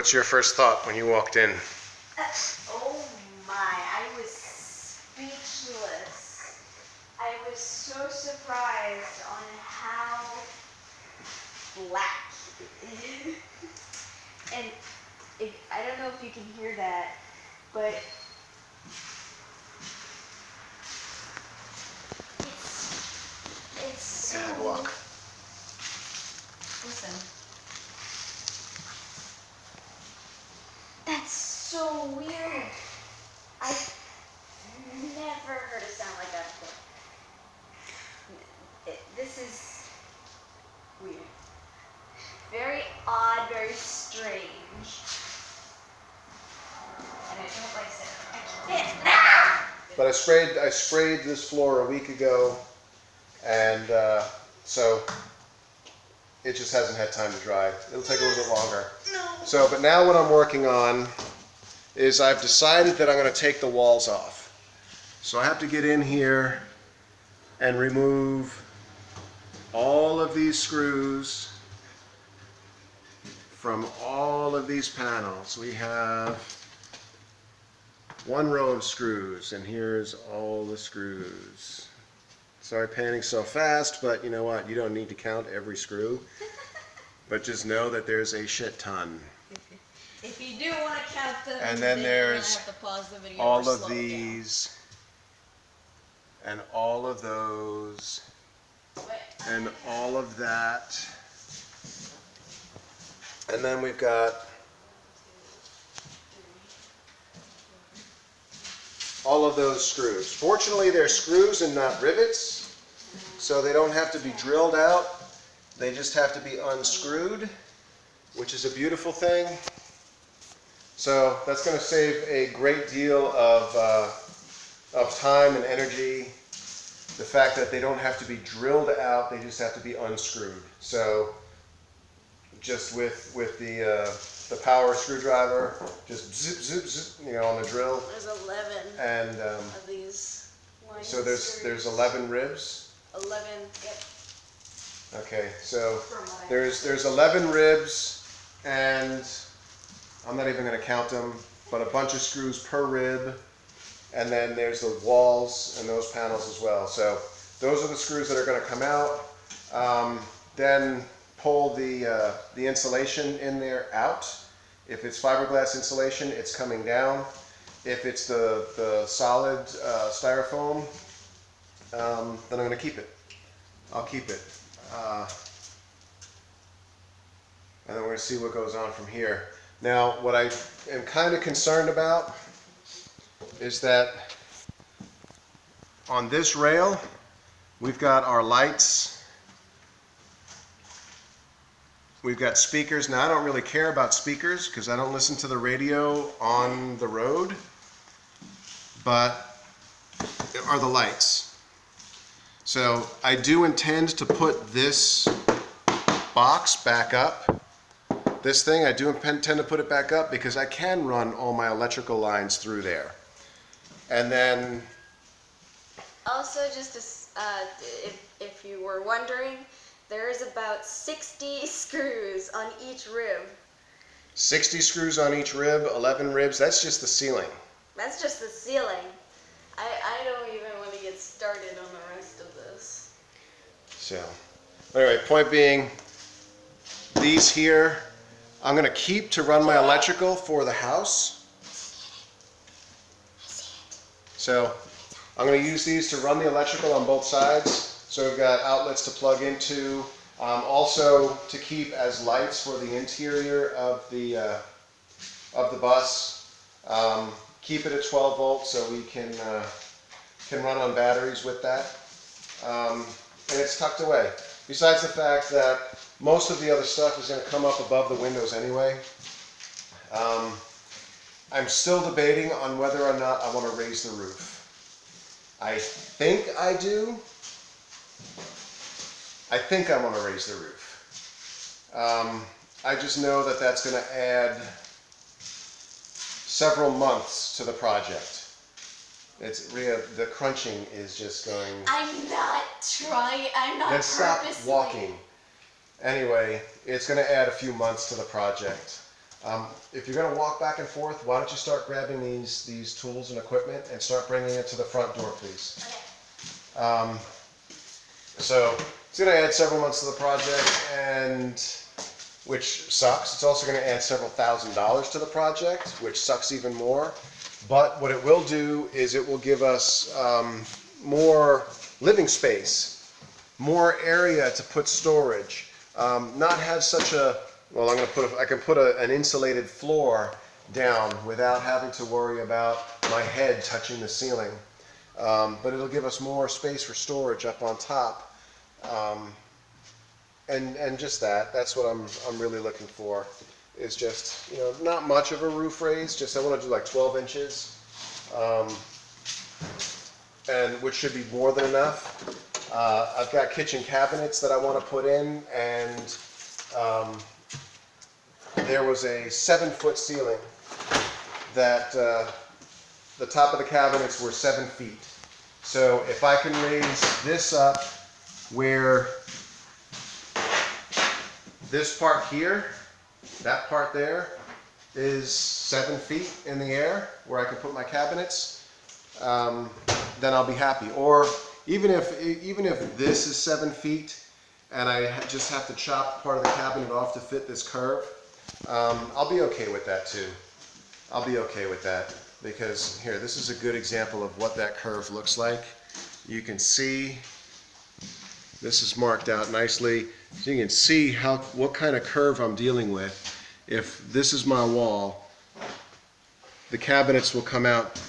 What's your first thought when you walked in? Oh my, I was speechless. I was so surprised on how black it is. And I don't know if you can hear that, but it's so... Yeah, walk. Listen. That's so weird. I've never heard a sound like that before. This is weird. Very odd, very strange. And I don't like it. But I sprayed this floor a week ago, and so it just hasn't had time to dry. It'll take a little bit longer. No. So, but now what I'm working on is I've decided that I'm going to take the walls off. So I have to get in here and remove all of these screws from all of these panels. We have one row of screws, and here's all the screws. Sorry panning so fast, but you know what? You don't need to count every screw, but just know that there's a shit ton. If you do want to count them, And then there's have to pause the video all or of slow it these, and all of those, and all of that. And then we've got all of those screws. Fortunately, they're screws and not rivets, so they don't have to be drilled out. They just have to be unscrewed, which is a beautiful thing. So that's going to save a great deal of time and energy. The fact that they don't have to be drilled out, they just have to be unscrewed. So just with the power screwdriver, just zip, zip, zip, you know, on the drill. There's 11 and of these lines. so there's 11 ribs. 11. Yep. Okay, so there's 11 ribs, and I'm not even going to count them, but a bunch of screws per rib, and then there's the walls and those panels as well. So those are the screws that are going to come out. Then pull the insulation in there out. If it's fiberglass insulation, it's coming down. If it's the solid styrofoam, then I'm going to keep it. I'll keep it. And then we're going to see what goes on from here. Now, what I am kind of concerned about is that on this rail, we've got our lights. We've got speakers. Now, I don't really care about speakers because I don't listen to the radio on the road, but there are the lights. So I do intend to put this box back up. This thing, I do intend to put it back up because I can run all my electrical lines through there. And then... Also, just if you were wondering, there's about 60 screws on each rib. 60 screws on each rib, 11 ribs, that's just the ceiling. That's just the ceiling. I don't even want to get started on the rest of this. So, anyway, point being, these here, I'm going to keep to run my electrical for the house. So, I'm going to use these to run the electrical on both sides. So we've got outlets to plug into. Also to keep as lights for the interior of the bus. Keep it at 12 volts so we can run on batteries with that. And it's tucked away. Besides the fact that most of the other stuff is going to come up above the windows anyway. I'm still debating on whether or not I want to raise the roof. I think I do. I think I want to raise the roof. I just know that that's going to add several months to the project. It's the crunching is just going. I'm not trying. I'm not. Then stop walking. Anyway, it's going to add a few months to the project. If you're going to walk back and forth, why don't you start grabbing these tools and equipment and start bringing it to the front door, please. Okay. So it's going to add several months to the project, and which sucks. It's also going to add several $1,000s to the project, which sucks even more. But what it will do is it will give us more living space, more area to put storage, not have such a, well, I can put an insulated floor down without having to worry about my head touching the ceiling. But it'll give us more space for storage up on top. And just that's what I'm really looking for, is just, not much of a roof raise, just I want to do like 12 inches, and which should be more than enough. I've got kitchen cabinets that I want to put in, and there was a 7-foot ceiling that the top of the cabinets were 7 feet. So if I can raise this up where this part here, that part there, is 7 feet in the air where I can put my cabinets, then I'll be happy. Or even if this is 7 feet and I just have to chop part of the cabinet off to fit this curve, I'll be okay with that too. I'll be okay with that, because here, this is a good example of what that curve looks like. You can see this is marked out nicely, so you can see what kind of curve I'm dealing with. If this is my wall, the cabinets will come out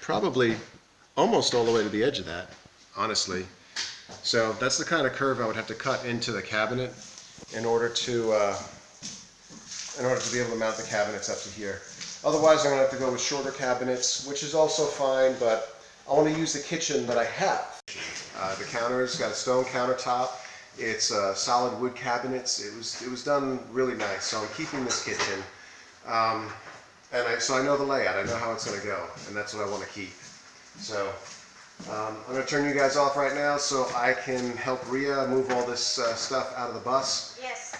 probably almost all the way to the edge of that, honestly. So that's the kind of curve I would have to cut into the cabinet in order to be able to mount the cabinets up to here. Otherwise, I'm going to have to go with shorter cabinets, which is also fine, but I want to use the kitchen that I have. The counter's got a stone countertop. It's solid wood cabinets. It was done really nice, so I'm keeping this kitchen. So I know the layout. I know how it's going to go, and that's what I want to keep. So I'm going to turn you guys off right now so I can help Rhea move all this stuff out of the bus. Yes.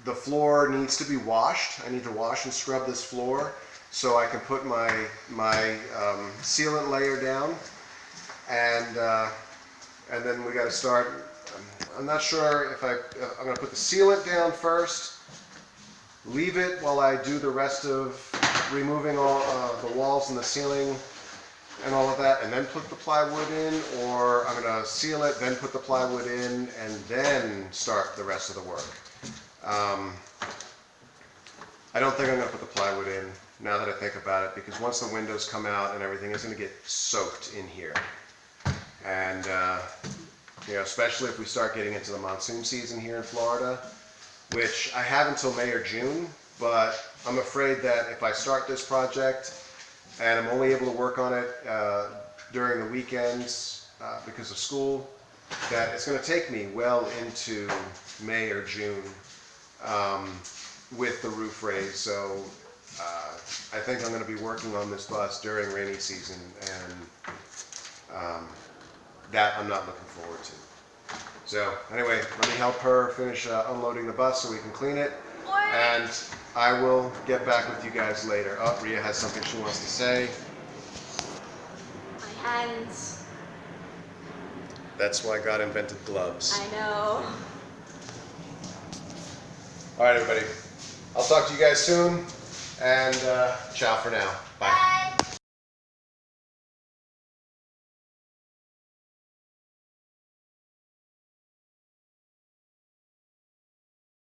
The floor needs to be washed. I need to wash and scrub this floor so I can put my sealant layer down, and then we got to start. I'm not sure if I'm going to put the sealant down first, leave it while I do the rest of removing all the walls and the ceiling and all of that, and then put the plywood in, or I'm going to seal it, then put the plywood in, and then start the rest of the work. I don't think I'm going to put the plywood in now that I think about it, because once the windows come out and everything, it's going to get soaked in here. And especially if we start getting into the monsoon season here in Florida, which I have until May or June, but I'm afraid that if I start this project and I'm only able to work on it during the weekends because of school, that it's going to take me well into May or June with the roof raise. So I think I'm going to be working on this bus during rainy season, and that I'm not looking forward to. So anyway, let me help her finish unloading the bus so we can clean it, and I will get back with you guys later. Oh, Rhea has something she wants to say. My hands. That's why God invented gloves. I know. All right, everybody. I'll talk to you guys soon, and ciao for now. Bye. Bye.